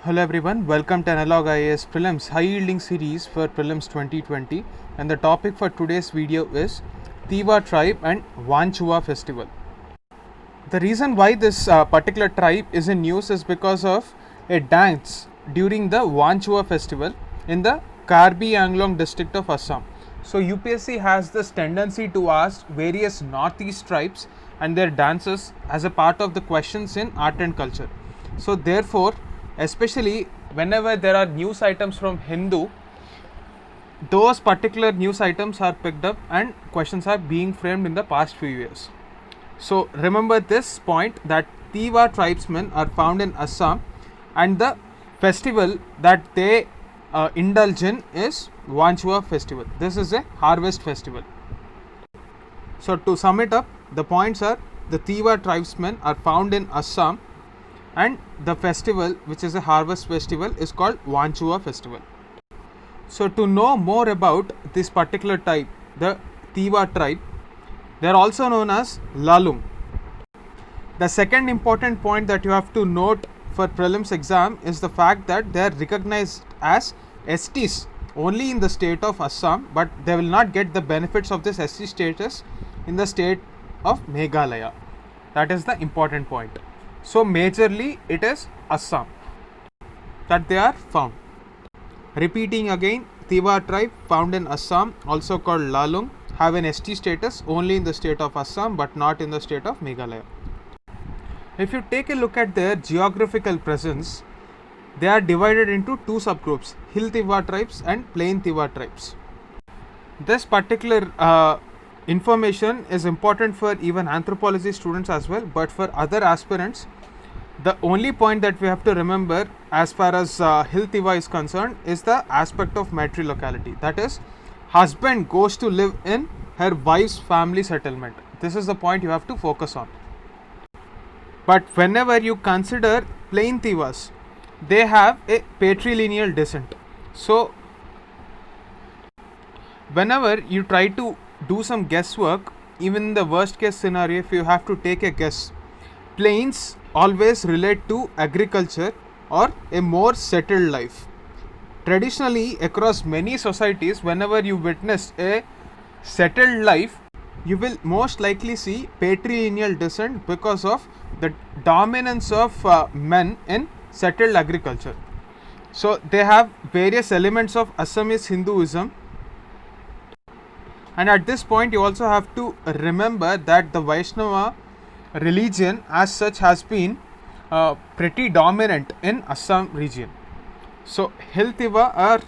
Hello everyone, welcome to Analog IAS Prelims High Yielding Series for Prelims 2020, and the topic for today's video is Tiwa tribe and Wanchua festival. The reason why this particular tribe is in news is because of a dance during the Wanchua festival in the Karbi Anglong district of Assam. So UPSC has this tendency to ask various northeast tribes and their dances as a part of the questions in art and culture. So therefore, especially whenever there are news items from Hindu, those particular news items are picked up and questions are being framed in the past few years. So remember this point, that Tiwa tribesmen are found in Assam and the festival that they indulge in is Wanchua festival. This is a harvest festival. So to sum it up, the points are the Tiwa tribesmen are found in Assam and the festival, which is a harvest festival, is called Wanchua festival. So to know more about this particular type, the Tiwa tribe, they are also known as Lalung. The second important point that you have to note for prelims exam is the fact that they are recognized as STs only in the state of Assam, but they will not get the benefits of this ST status in the state of Meghalaya. That is the important point. So majorly it is Assam that they are found. Repeating again, Tiwa tribe found in Assam, also called Lalung, have an ST status only in the state of Assam but not in the state of Meghalaya. If you take a look at their geographical presence, they are divided into two subgroups, Hill Tiwa tribes and Plain Tiwa tribes. This particular information is important for even anthropology students as well, but for other aspirants, the only point that we have to remember as far as Hill Tiwa is concerned is the aspect of matrilocality. That is, husband goes to live in her wife's family settlement. This is the point you have to focus on. But whenever you consider Plain Tiwas, they have a patrilineal descent. So whenever you try to do some guesswork, even in the worst case scenario, if you have to take a guess, plains always relate to agriculture or a more settled life. Traditionally, across many societies, whenever you witness a settled life, you will most likely see patrilineal descent because of the dominance of men in settled agriculture. So they have various elements of Assamese Hinduism. And at this point, you also have to remember that the Vaishnava religion as such has been pretty dominant in Assam region. So Hill Tiwa are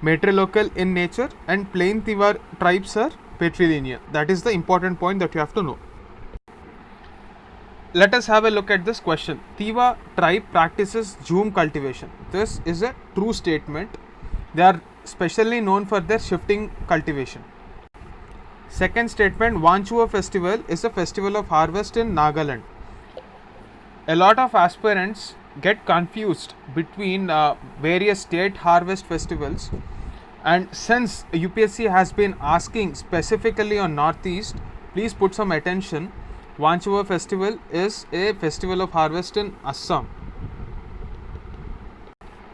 matrilocal in nature and Plain Tiwa tribes are patrilineal. That is the important point that you have to know. Let us have a look at this question. Tiwa tribe practices jhum cultivation. This is a true statement. They are specially known for their shifting cultivation. Second statement, Wanchua festival is a festival of harvest in Nagaland. A lot of aspirants get confused between various state harvest festivals, and since UPSC has been asking specifically on Northeast, please put some attention. Wanchua festival is a festival of harvest in Assam.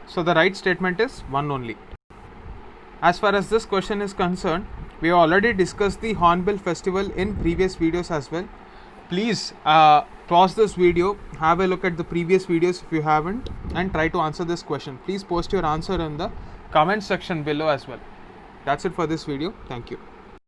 So the right statement is one only. As far as this question is concerned, we have already discussed the Hornbill festival in previous videos as well. Please pause this video, have a look at the previous videos if you haven't, and try to answer this question. Please post your answer in the comment section below as well. That's it for this video. Thank you.